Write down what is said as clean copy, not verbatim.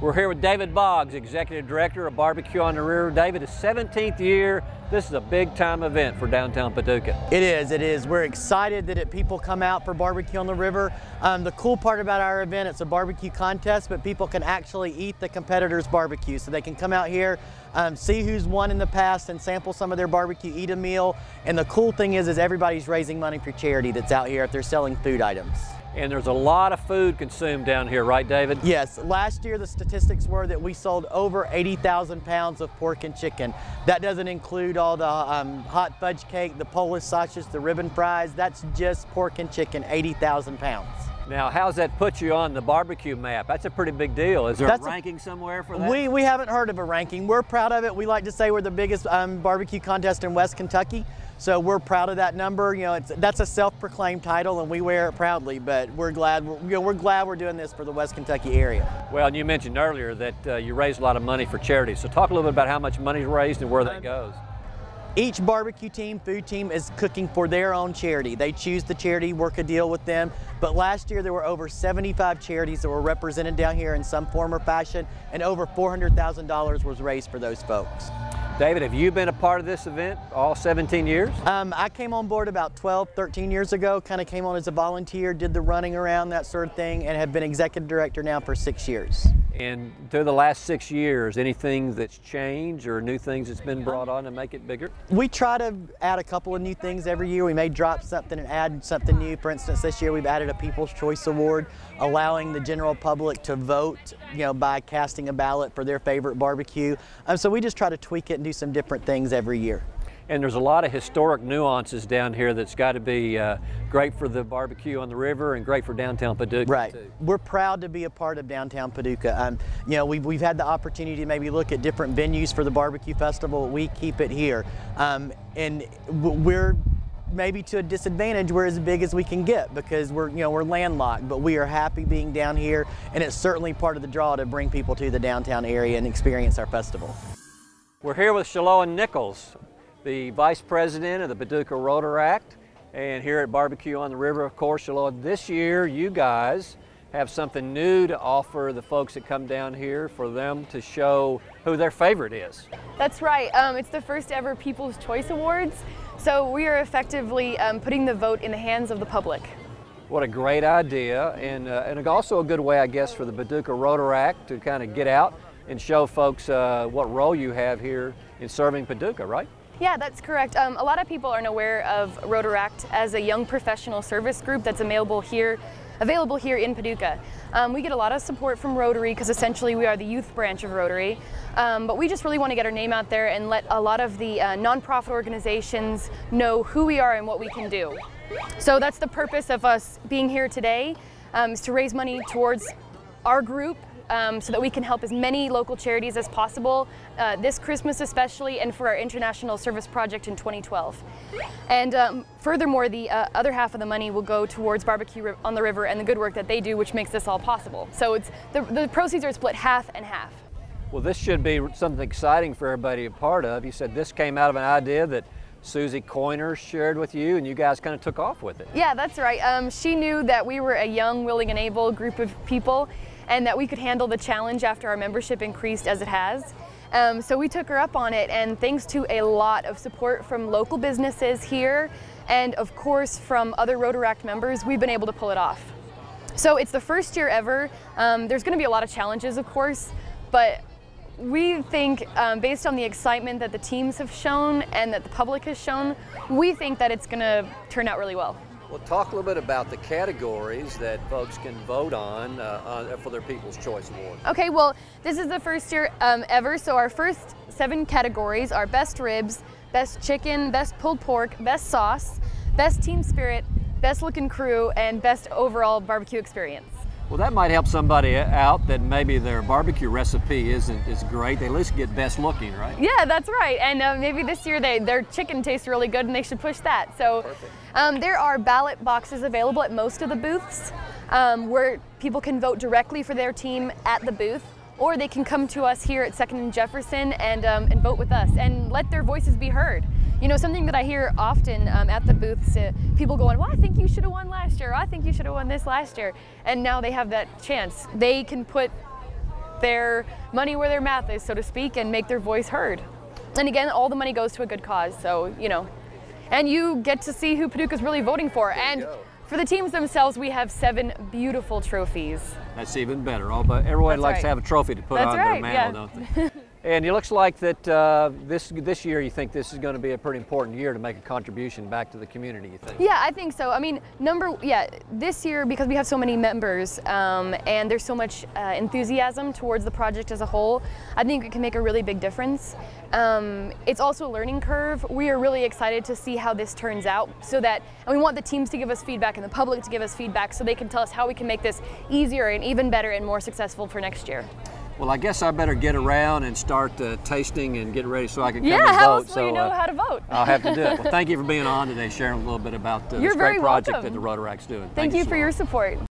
We're here with David Boggs, Executive Director of BBQ on the River. David, it's 17th year. This is a big time event for downtown Paducah. It is. We're excited that people come out for BBQ on the River. The cool part about our event, it's a barbecue contest, but people can actually eat the competitors' barbecue. So they can come out here, see who's won in the past and sample some of their barbecue, eat a meal. And the cool thing is everybody's raising money for charity that's out here if they're selling food items. And there's a lot of food consumed down here, right, David? Yes. Last year, the statistics were that we sold over 80,000 pounds of pork and chicken. That doesn't include all the hot fudge cake, the Polish sausage, the ribbon fries. That's just pork and chicken, 80,000 pounds. Now, how's that put you on the barbecue map? That's a pretty big deal. Is there a ranking somewhere for that? We haven't heard of a ranking. We're proud of it. We like to say we're the biggest barbecue contest in West Kentucky. So we're proud of that number. You know, that's a self-proclaimed title, and we wear it proudly. But we're glad we're doing this for the West Kentucky area. Well, and you mentioned earlier that you raise a lot of money for charity. So talk a little bit about how much money is raised and where that goes. Each barbecue team, food team is cooking for their own charity. They choose the charity, work a deal with them. But last year there were over 75 charities that were represented down here in some form or fashion, and over $400,000 was raised for those folks. David, have you been a part of this event all 17 years? I came on board about 12, 13 years ago, kind of came on as a volunteer, did the running around, that sort of thing, and have been executive director now for 6 years. And through the last 6 years, anything that's changed or new things that's been brought on to make it bigger? We try to add a couple of new things every year. We may drop something and add something new. For instance, this year we've added a People's Choice Award, allowing the general public to vote, by casting a ballot for their favorite barbecue. So we just try to tweak it and do some different things every year. And there's a lot of historic nuances down here that's got to be great for the barbecue on the river and great for downtown Paducah. Right. Too. We're proud to be a part of downtown Paducah. We've had the opportunity to maybe look at different venues for the barbecue festival. We keep it here, and we're maybe to a disadvantage. We're as big as we can get because we're landlocked. But we are happy being down here, and it's certainly part of the draw to bring people to the downtown area and experience our festival. We're here with Sheloa Nichols, the Vice President of the Paducah Rotaract, and here at BBQ on the River, of course. Sheloa, this year you guys have something new to offer the folks that come down here for them to show who their favorite is. That's right. It's the first ever People's Choice Awards, so we are effectively putting the vote in the hands of the public. What a great idea, and also a good way, I guess, for the Paducah Rotaract to kind of get out and show folks what role you have here in serving Paducah, right? Yeah, that's correct. A lot of people aren't aware of Rotaract as a young professional service group that's available here in Paducah. We get a lot of support from Rotary because essentially we are the youth branch of Rotary, but we just really want to get our name out there and let a lot of the nonprofit organizations know who we are and what we can do. So that's the purpose of us being here today, is to raise money towards our group, so that we can help as many local charities as possible, this Christmas especially, and for our International Service Project in 2012. And furthermore, the other half of the money will go towards BBQ on the River and the good work that they do, which makes this all possible. So the proceeds are split half and half. Well, this should be something exciting for everybody to be a part of. You said this came out of an idea that Susie Coyner shared with you, and you guys kind of took off with it. Yeah, that's right. She knew that we were a young, willing, and able group of people, and that we could handle the challenge after our membership increased as it has. So we took her up on it, and thanks to a lot of support from local businesses here, and of course from other Rotaract members, we've been able to pull it off. So it's the first year ever. There's going to be a lot of challenges, of course, but we think, based on the excitement that the teams have shown and that the public has shown, we think that it's going to turn out really well. Well, talk a little bit about the categories that folks can vote on for their People's Choice Award. Okay, well, this is the first year ever, so our first 7 categories are Best Ribs, Best Chicken, Best Pulled Pork, Best Sauce, Best Team Spirit, Best Looking Crew, and Best Overall Barbecue Experience. Well, that might help somebody out that maybe their barbecue recipe isn't as great. They at least get best looking, right? Yeah, that's right. And maybe this year their chicken tastes really good and they should push that. So there are ballot boxes available at most of the booths where people can vote directly for their team at the booth, or they can come to us here at 2nd and Jefferson and vote with us and let their voices be heard. You know, something that I hear often at the booths, people going, well, I think you should have won last year, or I think you should have won this last year. And now they have that chance. They can put their money where their mouth is, so to speak, and make their voice heard. And again, all the money goes to a good cause, so, you know. And you get to see who Paduca's really voting for. And for the teams themselves, we have 7 beautiful trophies. That's even better. But everyone likes to have a trophy to put on their mantle, don't they? And it looks like that this year you think this is going to be a pretty important year to make a contribution back to the community, you think? Yeah, I think so. I mean, this year, because we have so many members and there's so much enthusiasm towards the project as a whole, I think it can make a really big difference. It's also a learning curve. We are really excited to see how this turns out, and we want the teams to give us feedback and the public to give us feedback so they can tell us how we can make this easier and even better and more successful for next year. Well, I guess I better get around and start tasting and get ready so I can come and vote. How else will you know how to vote? I'll have to do it. Well, thank you for being on today, sharing a little bit about this great project that the Rotaract's doing. Thank you for your support.